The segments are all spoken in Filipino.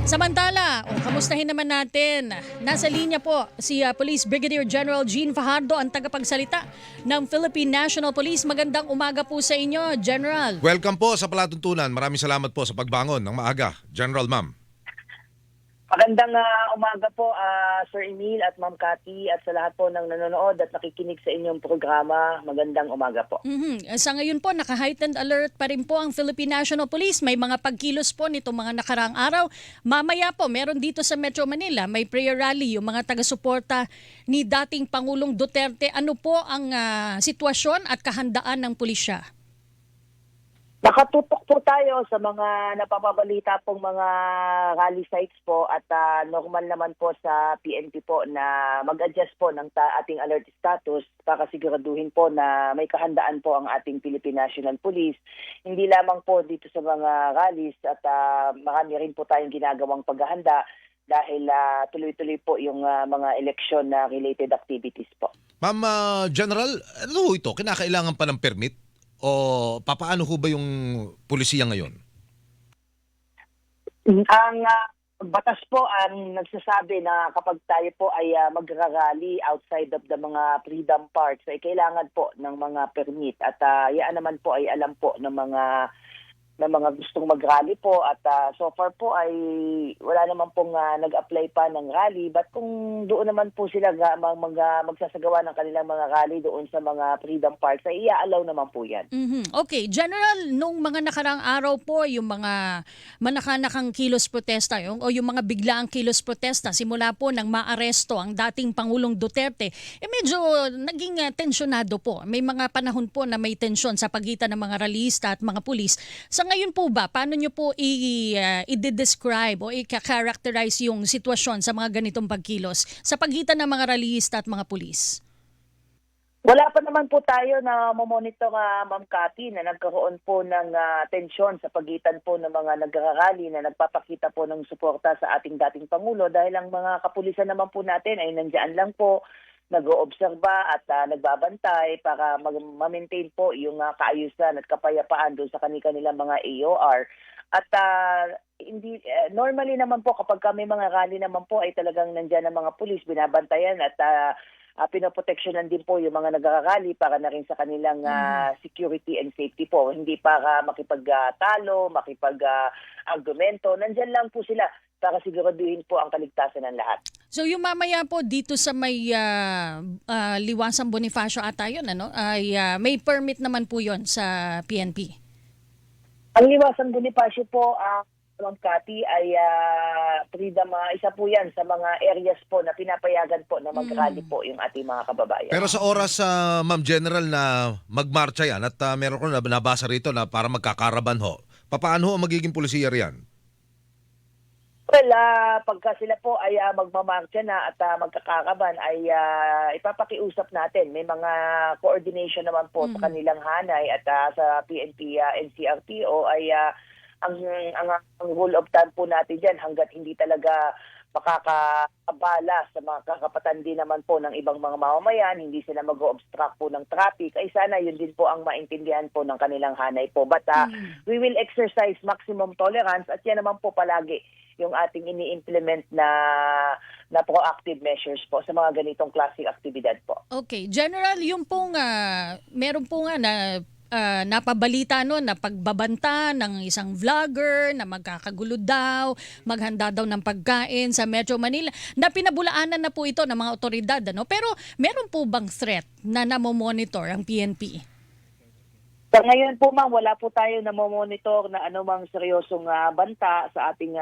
Samantala, kamustahin naman natin. Nasa linya po si Police Brigadier General Gene Fajardo, ang tagapagsalita ng Philippine National Police. Magandang umaga po sa inyo, General. Welcome po sa palatuntunan. Maraming salamat po sa pagbangon ng maaga, General Ma'am. Magandang umaga po, Sir Emil at Ma'am Cathy, at sa lahat po ng nanonood at nakikinig sa inyong programa. Magandang umaga po. Sa ngayon po, naka-heightened alert pa rin po ang Philippine National Police. May mga pagkilos po nitong mga nakaraang araw. Mamaya po, meron dito sa Metro Manila, may prayer rally, yung mga taga-suporta ni dating Pangulong Duterte. Ano po ang sitwasyon at kahandaan ng pulisya? Nakatutok po tayo sa mga napapabalita pong mga rally sites po, at normal naman po sa PNP po na mag-adjust po ng ating alert status para siguraduhin po na may kahandaan po ang ating Philippine National Police. Hindi lamang po dito sa mga rallies, at marami rin po tayong ginagawang paghahanda dahil tuloy-tuloy po yung mga election na related activities po. Ma'am General, ano ito? Kinakailangan pa ng permit? O papaano ho ba yung pulisiya ngayon? Ang batas po ang nagsasabi na kapag tayo po ay magrarally outside of the mga freedom parks, ay kailangan po ng mga permit. At yan naman po ay alam po ng mga gustong mag-rally po, at so far po ay wala naman pong nag-apply pa ng rally. But kung doon naman po sila magsasagawa ng kanilang mga rally doon sa mga freedom parks, ay i-allow naman po yan. Okay, General, nung mga nakarang araw po, yung mga manakanakang kilos protesta o yung mga biglaang kilos protesta, simula po nang maaresto ang dating Pangulong Duterte, medyo naging tensyonado po. May mga panahon po na may tensyon sa pagitan ng mga rallyista at mga pulis. Sa ngayon po ba, paano nyo po i-describe o i-characterize yung sitwasyon sa mga ganitong pagkilos sa pagitan ng mga rallyista at mga pulis? Wala pa naman po tayo na mamonitor, Ma'am Cathy, na nagkaroon po ng tensyon sa pagitan po ng mga nagrarally na nagpapakita po ng suporta sa ating dating Pangulo, dahil ang mga kapulisan naman po natin ay nandiyan lang po, nag-oobserba at nagbabantay para ma-maintain po yung kaayusan at kapayapaan doon sa kanilang mga AOR. At normally naman po kapag may mga rally naman po ay talagang nandiyan ang mga pulis, binabantayan at pinoproteksyonan din po yung mga nagrarally para na rin sa kanilang security and safety po. Hindi para makipagtalo, makipag-argumento. Nandiyan lang po sila para siguraduhin po ang kaligtasan ng lahat. So yung mamaya po dito sa may Liwasang Bonifacio ata yun, ay may permit naman po yon sa PNP? Ang Liwasang Bonifacio po, Ma'am Cathy, ay freedom, isa po yan sa mga areas po na pinapayagan po na mag-rally po yung ating mga kababayan. Pero sa oras, Ma'am General, na magmarcha yan at meron ko na nabasa rito na para magkakaraban ho, papaano ho ang magiging pulisiya riyan? Well, pagka sila po ay magmamarcha na at magkakaraban, ay ipapakiusap natin. May mga coordination naman po sa kanilang hanay, at sa PNP NCRPO ay ang rule of thumb po natin dyan, hanggat hindi talaga makakabala sa mga kakapatan din naman po ng ibang mga mamamayan, hindi sila mag-obstruct po ng traffic, ay sana yun din po ang maintindihan po ng kanilang hanay po. But we will exercise maximum tolerance, at yan naman po palagi yung ating ini-implement na proactive measures po sa mga ganitong klaseng aktibidad po. Okay. General, yung pong meron po nga na napabalita na pagbabanta ng isang vlogger na magkakagulo daw, maghanda daw ng pagkain sa Metro Manila, na pinabulaanan na po ito ng mga otoridad. Pero meron po bang threat na namomonitor ang PNP? Sa ngayon po, ma'am, wala po tayo na monitor na anumang seryosong banta sa ating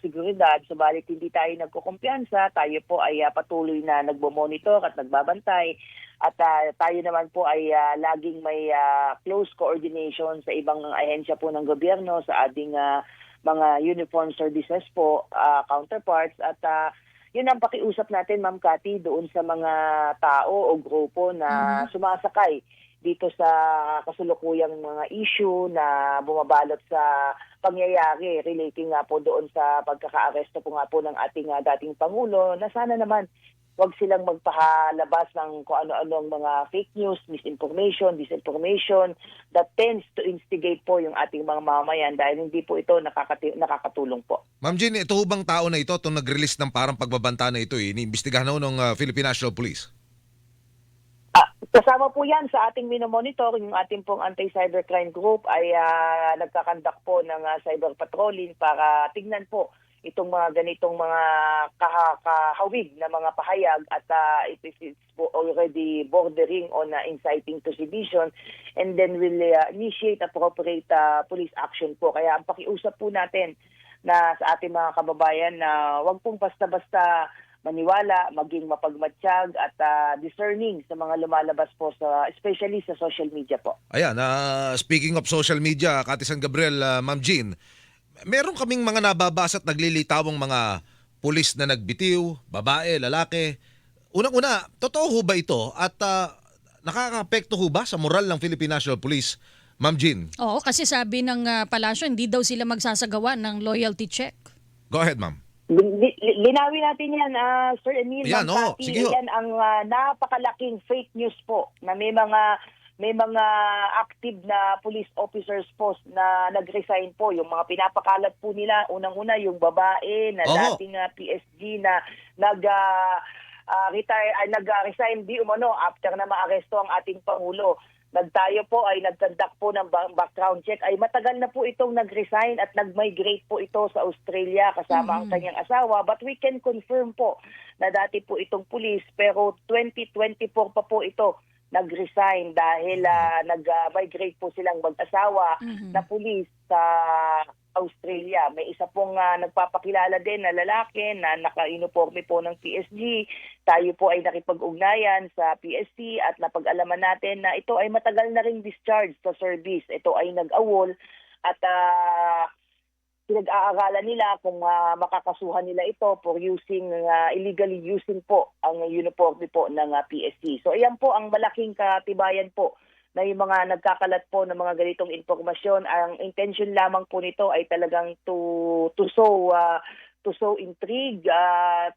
seguridad. Subalit hindi tayo nagkukumpiyansa, tayo po ay patuloy na nagmomonitor at nagbabantay. At tayo naman po ay laging may close coordination sa ibang ahensya po ng gobyerno, sa ating mga uniform services po, counterparts. At yun ang pakiusap natin, Ma'am Cathy, doon sa mga tao o grupo na sumasakay dito sa kasulukuyang mga issue na bumabalot sa pangyayari relating nga po doon sa pagkaka-aresto po nga po ng ating dating Pangulo, na sana naman wag silang magpahalabas ng kung ano-anong mga fake news, misinformation, disinformation that tends to instigate po yung ating mga mamamayan dahil hindi po ito nakakatulong po. Ma'am Jean, ito bang tao na ito, itong nag-release ng parang pagbabanta na ito, iniimbestigahan na ng Philippine National Police? Kasama po yan sa ating minomonitor, yung ating pong anti-cybercrime group ay nagkakandak po ng cyber patrolling para tignan po itong mga ganitong mga kahawig na mga pahayag at it is already bordering on inciting to sedition, and then will initiate appropriate police action po. Kaya ang pakiusap po natin na sa ating mga kababayan na wag pong basta-basta maniwala, maging mapagmatsyag at discerning sa mga lumalabas po especially sa social media po. Ayan, speaking of social media, Kati San Gabriel, Ma'am Jean, meron kaming mga nababasa at naglilitawang mga pulis na nagbitiw, babae, lalaki. Unang-una, totoo ho ba ito at nakaka-apekto ho ba sa moral ng Philippine National Police, Ma'am Jean? Oo, kasi sabi ng palasyo, hindi daw sila magsasagawa ng loyalty check. Go ahead, Ma'am. Linawin natin yan, Sir Emil. Yan, sige ho. Yan ang napakalaking fake news po na may mga active na police officers po na nag-resign po. Yung mga pinapakalat po nila, unang-una yung babae na dating PSG na nag-resign di umano after na maaresto ang ating Pangulo. Nagtayo po ay nagkandak po ng background check ay matagal na po itong nag-resign at nag-migrate po ito sa Australia kasama ang kanyang asawa, but we can confirm po na dati po itong pulis pero 2024 pa po ito nag-resign dahil nag-migrate po silang mag-asawa na pulis sa Australia. May isa pong nagpapakilala din na lalaki na naka-uniforme po ng PSG. Tayo po ay nakipag-ugnayan sa PSC at napag-alaman natin na ito ay matagal na ring discharge sa service. Ito ay nag-awol at pinag-aaralan nila kung makakasuhan nila ito for illegally using po ang uniforme po ng PSC. So ayan po ang malaking katibayan po na yung mga nagkakalat po ng mga ganitong informasyon. Ang intention lamang po nito ay talagang to sow intrigue,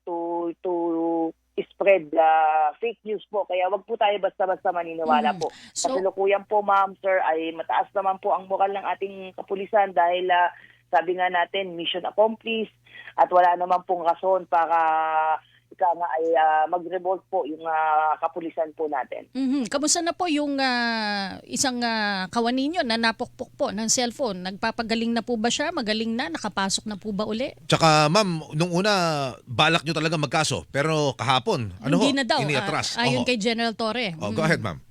to spread fake news po. Kaya wag po tayo basta-basta maniniwala po. So, Kasalukuyan po, ma'am, sir, ay mataas naman po ang moral ng ating kapulisan dahil sabi nga natin, mission accomplished at wala naman pong rason para ay mag-revolt po yung kapulisan po natin. Kamusta na po yung isang kawan ninyo na napukpok po ng cellphone? Nagpapagaling na po ba siya? Magaling na? Nakapasok na po ba uli? Tsaka ma'am, nung una, balak nyo talaga magkaso. Pero kahapon, Hindi na daw. iniatras. Ayon kay General Torre. Go ahead, ma'am.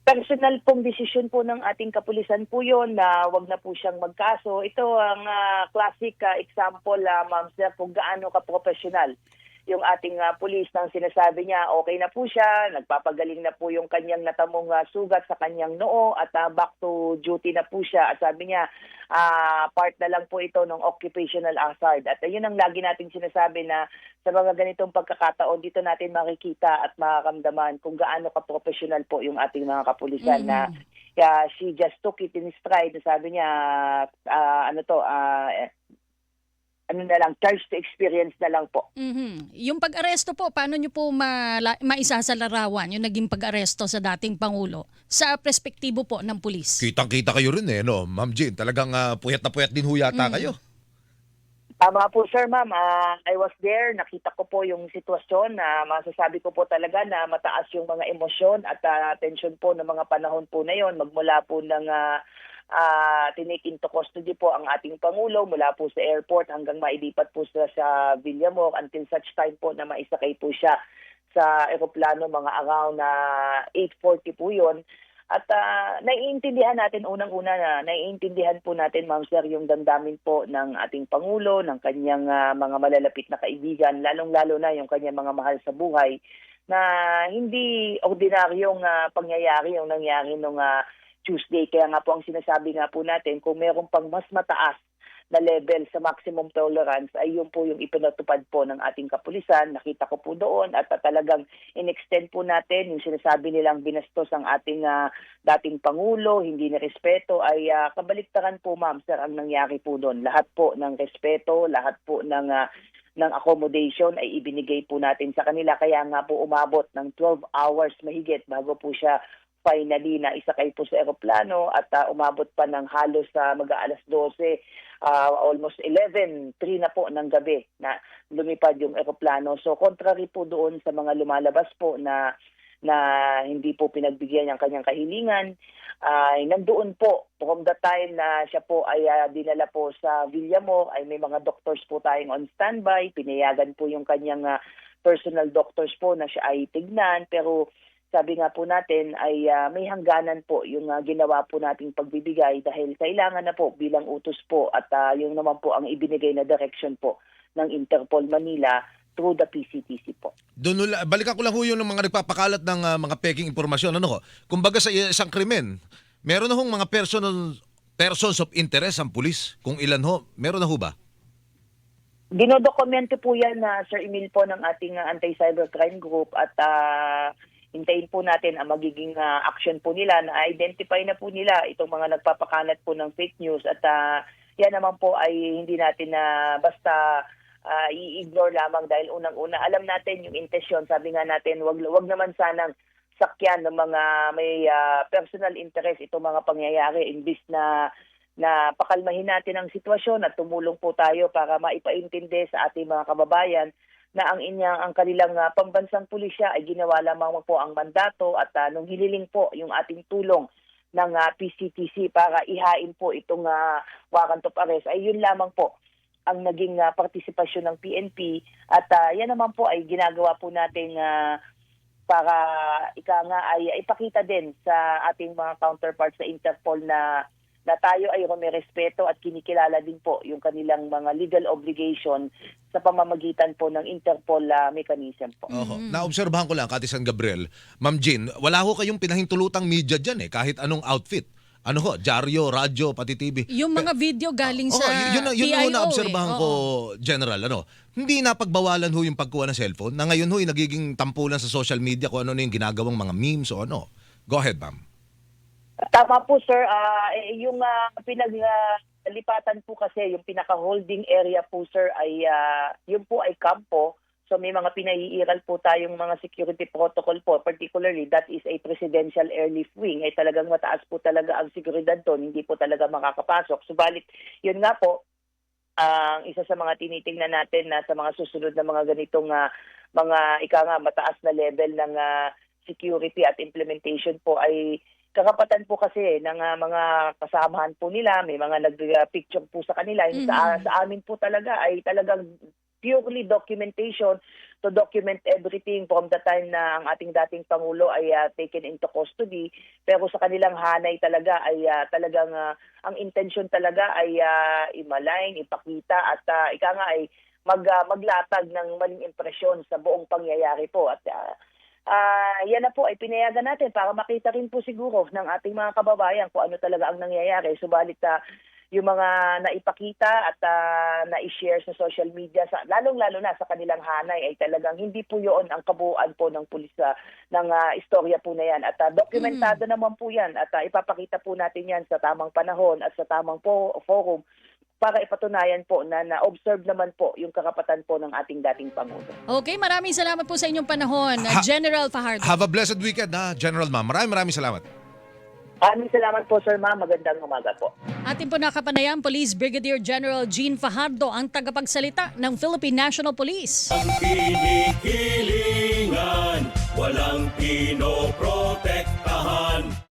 Personal pong desisyon po ng ating kapulisan po yun na wag na po siyang magkaso. Ito ang classic example, ma'am sir, kung gaano ka-professional yung ating pulis nang sinasabi niya okay na po siya, nagpapagaling na po yung kanyang natamong sugat sa kanyang noo at back to duty na po siya. At sabi niya, part na lang po ito ng occupational hazard. At yun ang lagi nating sinasabi na sa mga ganitong pagkakataon, dito natin makikita at makakamdaman kung gaano ka-professional po yung ating mga kapulisan na she just took it in stride. Sabi niya, charge to experience na lang po. Yung pag-aresto po, paano nyo po maisasalarawan yung naging pag-aresto sa dating Pangulo sa perspektibo po ng pulis? Kitang-kita kayo rin no, Ma'am Jean. Talagang puyat na puyat din ho yata kayo. Tama po, sir, ma'am. I was there. Nakita ko po yung sitwasyon na masasabi ko po talaga na mataas yung mga emosyon at tension po ng mga panahon po na yon. Magmula po ng tinake into custody po ang ating Pangulo mula po sa airport hanggang mailipat po sila sa Villamor until such time po na maisakay po siya sa eroplano mga around 8:40 po yun. At naiintindihan natin naiintindihan po natin, ma'am sir, yung damdamin po ng ating Pangulo, ng kanyang mga malalapit na kaibigan, lalong-lalo na yung kanyang mga mahal sa buhay na hindi ordinaryong pangyayari yung nangyari nung Tuesday. Kaya nga po ang sinasabi nga po natin, kung meron pang mas mataas na level sa maximum tolerance ay yun po yung ipinatupad po ng ating kapulisan. Nakita ko po doon at talagang in-extend po natin yung sinasabi nilang binastos ang ating dating Pangulo, hindi na respeto, ay kabaliktaran po, ma'am sir, ang nangyari po doon. Lahat po ng respeto, lahat po ng ng accommodation ay ibinigay po natin sa kanila. Kaya nga po umabot ng 12 hours mahigit bago po siya finally na isakay po sa eroplano at umabot pa ng halos mag-aalas 12, almost 11, 3 na po ng gabi na lumipad yung eroplano. So contrary po doon sa mga lumalabas po na hindi po pinagbigyan ang kanyang kahilingan, ay nandoon po from the time na siya po ay dinala po sa Villamor, ay may mga doctors po tayong on standby, pinayagan po yung kanyang personal doctors po na siya ay tignan, pero sabi nga po natin ay may hangganan po yung ginawa po nating pagbibigay dahil kailangan na po bilang utos po at yung naman po ang ibinigay na direction po ng Interpol Manila through the PCTC po. Doon, balikan ko lang ho yung mga nagpapakalat ng mga peking impormasyon. Ano ho? Kumbaga sa isang krimen, meron na hong mga persons of interest ang pulis? Kung ilan ho, meron na ho ba? Dinodokumento po yan na Sir Emil po ng ating anti-cybercrime group at hintayin po natin ang magiging action po nila na identify na po nila itong mga nagpapakalat po ng fake news at yan naman po ay hindi natin na basta i-ignore lamang dahil unang-una alam natin yung intensyon. Sabi nga natin wag naman sanang sakyan ng mga may personal interest itong mga pangyayari imbis na pakalmahin natin ang sitwasyon at tumulong po tayo para maipaintindi sa ating mga kababayan na ang kanilang pambansang pulisya ay ginawa lamang po ang mandato at nung hililing po yung ating tulong ng PCTC para ihain po itong warrant of arrest ay yun lamang po ang naging partisipasyon ng PNP at yan naman po ay ginagawa po natin para ay ipakita din sa ating mga counterparts sa Interpol na tayo ay rumirespeto at kinikilala din po yung kanilang mga legal obligation sa pamamagitan po ng Interpol mechanism po. Naobserbahan ko lang, Kati San Gabriel, Ma'am Jean, wala ho kayong pinahintulutang media dyan kahit anong outfit. Ano ho, dyaryo, radyo, pati TV. Yung mga video galing sa yun PIO na-obserbahan ko, General. Hindi napagbawalan ho yung pagkuha ng cellphone na ngayon ho nagiging tampulan sa social media kung ano yung ginagawang mga memes o ano. Go ahead, ma'am. Tama po, sir. Yung pinaglipatan po kasi, yung pinaka-holding area po, sir, ay yun po ay kampo. So may mga pinaiiral po tayong mga security protocol po, particularly that is a presidential airlift wing. Ay talagang mataas po talaga ang seguridad doon, hindi po talaga makakapasok. Subalit, yun nga po, ang isa sa mga tinitingnan natin na sa mga susunod na mga ganitong mga mataas na level ng security at implementation po ay karapatan po kasi ng mga kasamahan po nila, may mga nag-picture po sa kanila. Yung sa amin po talaga ay talagang purely documentation to document everything from the time na ang ating dating Pangulo ay taken into custody. Pero sa kanilang hanay talaga ay talagang ang intention talaga ay i-malign, ipakita at ay maglatag ng maling impresyon sa buong pangyayari po. At yan na po ay pinayagan natin para makita rin po siguro ng ating mga kababayan kung ano talaga ang nangyayari. Subalit yung mga naipakita at na-share sa social media, lalong-lalo na sa kanilang hanay, ay talagang hindi po yun ang kabuuan po ng pulis ng istorya po na yan. At dokumentado naman po yan at ipapakita po natin yan sa tamang panahon at sa tamang forum para ipatunayan po na na-observe naman po yung karapatan po ng ating dating Pangulo. Okay, maraming salamat po sa inyong panahon, General Fajardo. Have a blessed weekend, General Ma'am. Maraming salamat. Maraming salamat po, Sir Ma'am. Magandang umaga po. Atin po nakapanayam, Police Brigadier General Jean Fajardo, ang tagapagsalita ng Philippine National Police. Ang kinikilingan, walang pinoprotektahan.